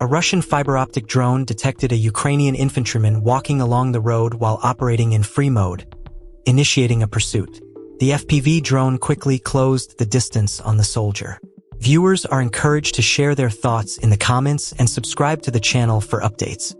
Russian fiber-optic drone detected a Ukrainian infantryman walking along the road while operating in free mode, initiating a pursuit. The FPV drone quickly closed the distance on the soldier. Viewers are encouraged to share their thoughts in the comments and subscribe to the channel for updates.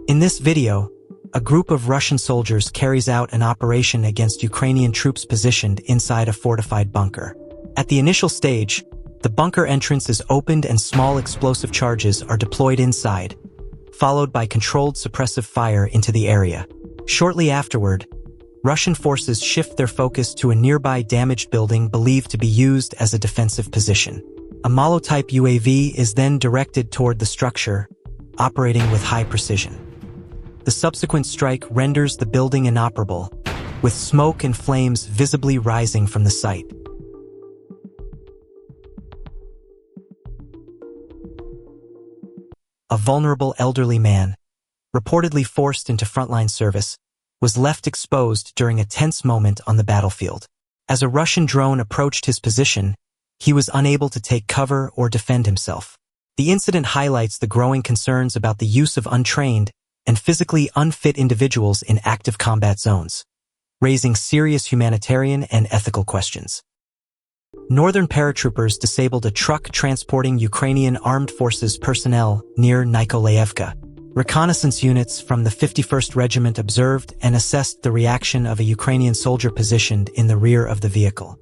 In this video, a group of Russian soldiers carries out an operation against Ukrainian troops positioned inside a fortified bunker. At the initial stage, the bunker entrance is opened and small explosive charges are deployed inside, followed by controlled suppressive fire into the area. Shortly afterward, Russian forces shift their focus to a nearby damaged building believed to be used as a defensive position. A Molo-type UAV is then directed toward the structure, operating with high precision. The subsequent strike renders the building inoperable, with smoke and flames visibly rising from the site. A vulnerable elderly man, reportedly forced into frontline service, was left exposed during a tense moment on the battlefield. As a Russian drone approached his position, he was unable to take cover or defend himself. The incident highlights the growing concerns about the use of untrained and physically unfit individuals in active combat zones, raising serious humanitarian and ethical questions. Northern paratroopers disabled a truck transporting Ukrainian armed forces personnel near Nikolaevka. Reconnaissance units from the 51st Regiment observed and assessed the reaction of a Ukrainian soldier positioned in the rear of the vehicle.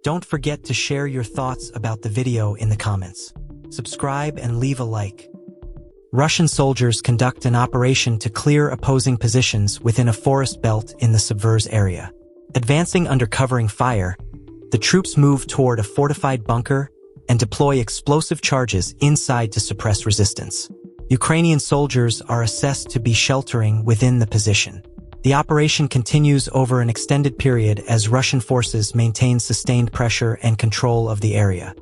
Don't forget to share your thoughts about the video in the comments. Subscribe and leave a like. Russian soldiers conduct an operation to clear opposing positions within a forest belt in the Subvers area. Advancing under covering fire, the troops move toward a fortified bunker and deploy explosive charges inside to suppress resistance. Ukrainian soldiers are assessed to be sheltering within the position. The operation continues over an extended period as Russian forces maintain sustained pressure and control of the area.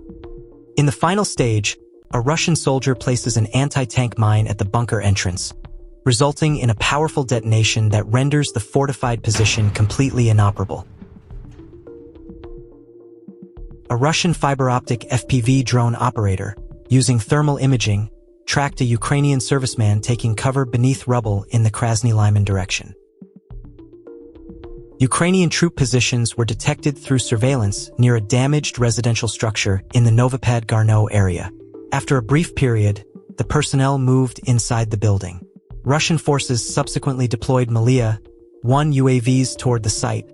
In the final stage, a Russian soldier places an anti-tank mine at the bunker entrance, resulting in a powerful detonation that renders the fortified position completely inoperable. A Russian fiber-optic FPV drone operator, using thermal imaging, tracked a Ukrainian serviceman taking cover beneath rubble in the Krasny Lyman direction. Ukrainian troop positions were detected through surveillance near a damaged residential structure in the Novopad-Garno area. After a brief period, the personnel moved inside the building. Russian forces subsequently deployed Milia-1 UAVs toward the site,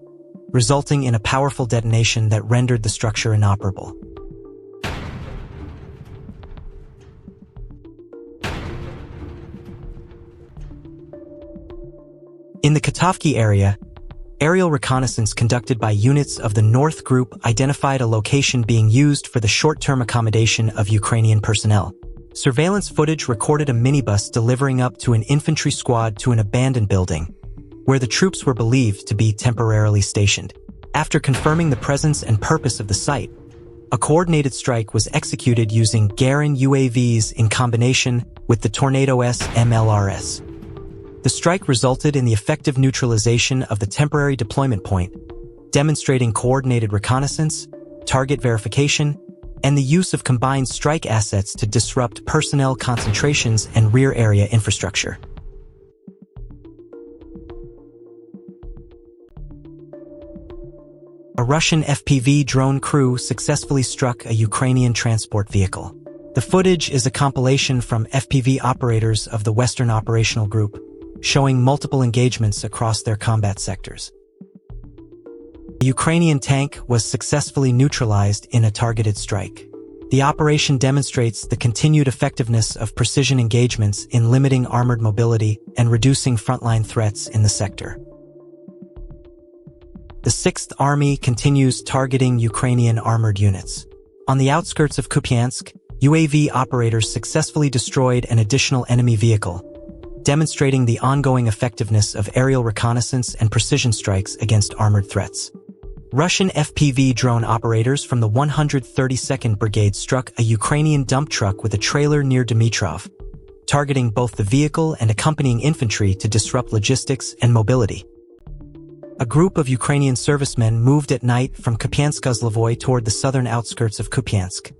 resulting in a powerful detonation that rendered the structure inoperable. In the Katovki area, aerial reconnaissance conducted by units of the North Group identified a location being used for the short-term accommodation of Ukrainian personnel. Surveillance footage recorded a minibus delivering up to an infantry squad to an abandoned building, where the troops were believed to be temporarily stationed. After confirming the presence and purpose of the site, a coordinated strike was executed using Garin UAVs in combination with the Tornado S MLRS. The strike resulted in the effective neutralization of the temporary deployment point, demonstrating coordinated reconnaissance, target verification, and the use of combined strike assets to disrupt personnel concentrations and rear area infrastructure. A Russian FPV drone crew successfully struck a Ukrainian transport vehicle. The footage is a compilation from FPV operators of the Western Operational Group, showing multiple engagements across their combat sectors. The Ukrainian tank was successfully neutralized in a targeted strike. The operation demonstrates the continued effectiveness of precision engagements in limiting armored mobility and reducing frontline threats in the sector. The 6th Army continues targeting Ukrainian armored units. On the outskirts of Kupiansk, UAV operators successfully destroyed an additional enemy vehicle, demonstrating the ongoing effectiveness of aerial reconnaissance and precision strikes against armored threats. Russian FPV drone operators from the 132nd Brigade struck a Ukrainian dump truck with a trailer near Dmitrov, targeting both the vehicle and accompanying infantry to disrupt logistics and mobility. A group of Ukrainian servicemen moved at night from Kupiansk-Uzlovoy toward the southern outskirts of Kupiansk,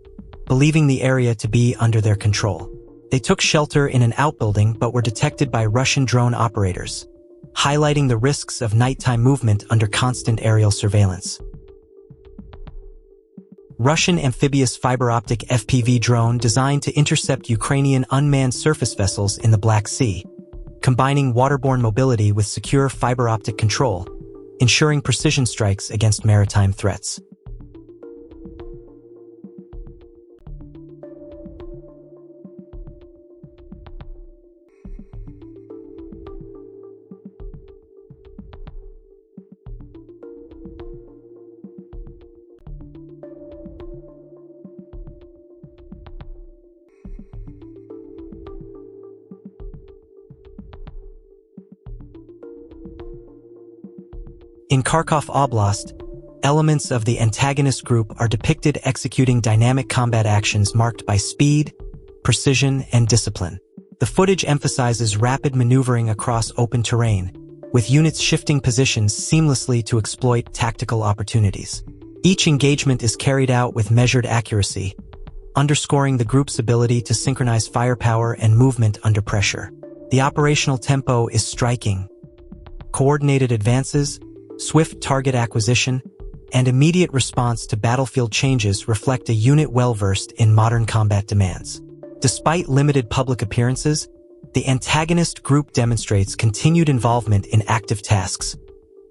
believing the area to be under their control. They took shelter in an outbuilding but were detected by Russian drone operators, highlighting the risks of nighttime movement under constant aerial surveillance. Russian amphibious fiber-optic FPV drone designed to intercept Ukrainian unmanned surface vessels in the Black Sea, combining waterborne mobility with secure fiber-optic control, ensuring precision strikes against maritime threats. In Kharkov Oblast, elements of the antagonist group are depicted executing dynamic combat actions marked by speed, precision, and discipline. The footage emphasizes rapid maneuvering across open terrain, with units shifting positions seamlessly to exploit tactical opportunities. Each engagement is carried out with measured accuracy, underscoring the group's ability to synchronize firepower and movement under pressure. The operational tempo is striking. Coordinated advances, swift target acquisition, and immediate response to battlefield changes reflect a unit well-versed in modern combat demands. Despite limited public appearances, the antagonist group demonstrates continued involvement in active tasks,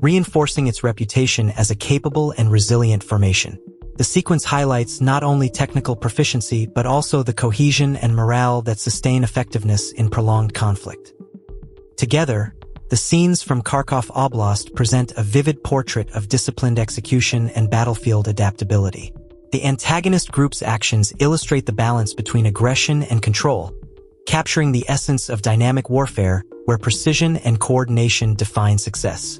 reinforcing its reputation as a capable and resilient formation. The sequence highlights not only technical proficiency but also the cohesion and morale that sustain effectiveness in prolonged conflict. Together, the scenes from Kharkov Oblast present a vivid portrait of disciplined execution and battlefield adaptability. The antagonist group's actions illustrate the balance between aggression and control, capturing the essence of dynamic warfare where precision and coordination define success.